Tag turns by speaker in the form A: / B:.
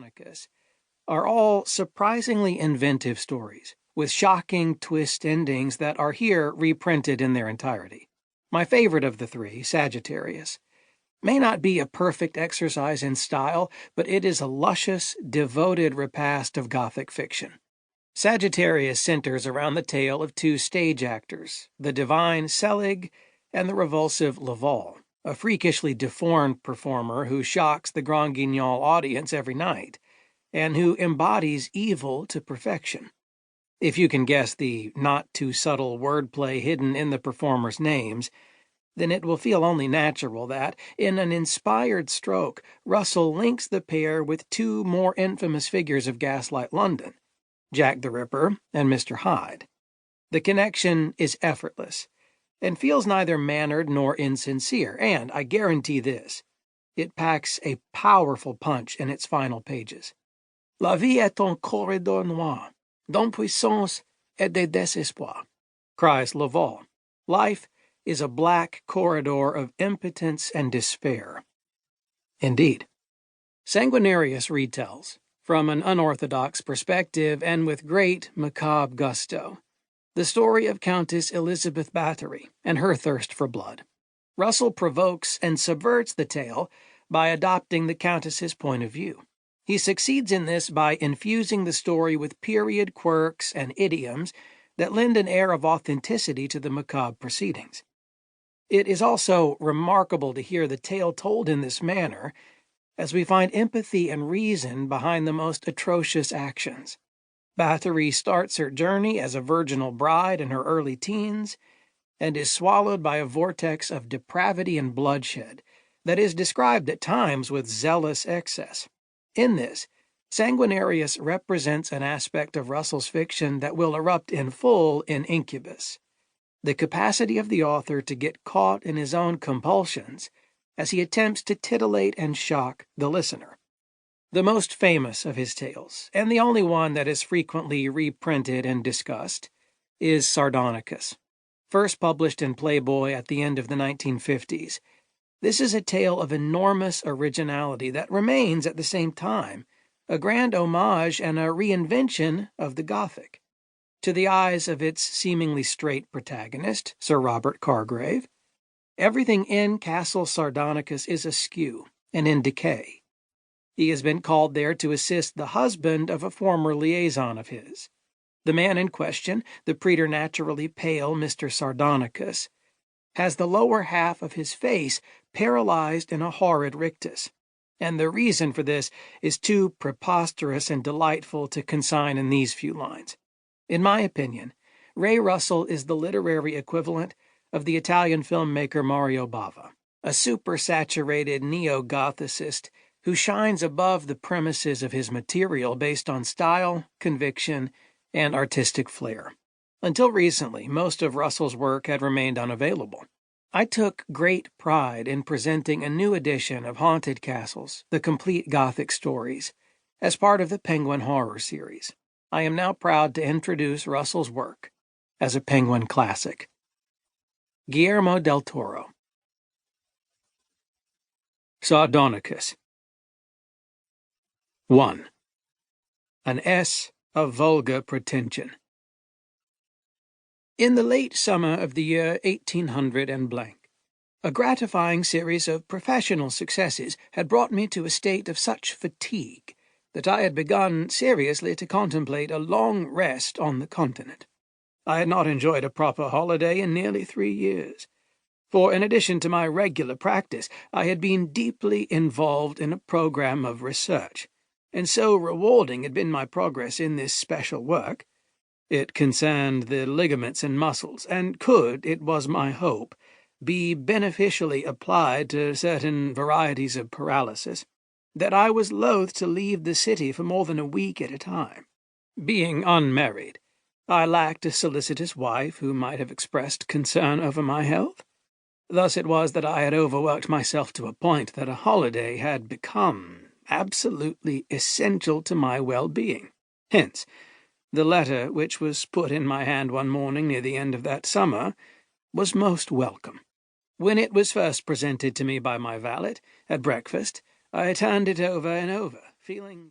A: Sardonicus are all surprisingly inventive stories, with shocking twist endings that are here reprinted in their entirety. My favorite of the three, Sagittarius, may not be a perfect exercise in style, but it is a luscious, devoted repast of Gothic fiction. Sagittarius centers around the tale of two stage actors, the divine Selig and the revulsive Laval, a freakishly deformed performer who shocks the Grand Guignol audience every night, and who embodies evil to perfection. If you can guess the not-too-subtle wordplay hidden in the performers' names, then it will feel only natural that, in an inspired stroke, Russell links the pair with two more infamous figures of Gaslight London, Jack the Ripper and Mr. Hyde. The connection is effortless, and feels neither mannered nor insincere, and, I guarantee this, it packs a powerful punch in its final pages. La vie est un corridor noir, d'impuissance et de désespoir, cries Laval. Life is a black corridor of impotence and despair. Indeed. Sanguinarius retells, from an unorthodox perspective and with great macabre gusto, the story of Countess Elizabeth Bathory and her thirst for blood. Russell provokes and subverts the tale by adopting the Countess's point of view. He succeeds in this by infusing the story with period quirks and idioms that lend an air of authenticity to the macabre proceedings. It is also remarkable to hear the tale told in this manner, as we find empathy and reason behind the most atrocious actions. Bathory starts her journey as a virginal bride in her early teens, and is swallowed by a vortex of depravity and bloodshed that is described at times with zealous excess. In this, Sanguinarius represents an aspect of Russell's fiction that will erupt in full in Incubus, the capacity of the author to get caught in his own compulsions as he attempts to titillate and shock the listener. The most famous of his tales, and the only one that is frequently reprinted and discussed, is Sardonicus. First published in Playboy at the end of the 1950s, this is a tale of enormous originality that remains, at the same time, a grand homage and a reinvention of the Gothic. To the eyes of its seemingly straight protagonist, Sir Robert Cargrave, everything in Castle Sardonicus is askew and in decay. He has been called there to assist the husband of a former liaison of his. The man in question, the preternaturally pale Mr. Sardonicus, has the lower half of his face paralyzed in a horrid rictus, and the reason for this is too preposterous and delightful to consign in these few lines. In my opinion, Ray Russell is the literary equivalent of the Italian filmmaker Mario Bava, a super-saturated neo-Gothicist who shines above the premises of his material based on style, conviction, and artistic flair. Until recently, most of Russell's work had remained unavailable. I took great pride in presenting a new edition of Haunted Castles, the complete Gothic stories, as part of the Penguin Horror series. I am now proud to introduce Russell's work as a Penguin classic. Guillermo del Toro. Sardonicus. 1. An S of vulgar pretension. In the late summer of the year 1800 and blank, a gratifying series of professional successes had brought me to a state of such fatigue that I had begun seriously to contemplate a long rest on the continent. I had not enjoyed a proper holiday in nearly 3 years, for in addition to my regular practice, I had been deeply involved in a program of research, and so rewarding had been my progress in this special work. It concerned the ligaments and muscles, and could, it was my hope, be beneficially applied to certain varieties of paralysis, that I was loath to leave the city for more than a week at a time. Being unmarried, I lacked a solicitous wife who might have expressed concern over my health. Thus it was that I had overworked myself to a point that a holiday had become absolutely essential to my well-being. Hence, the letter which was put in my hand one morning near the end of that summer was most welcome. When it was first presented to me by my valet at breakfast, I turned it over and over, feeling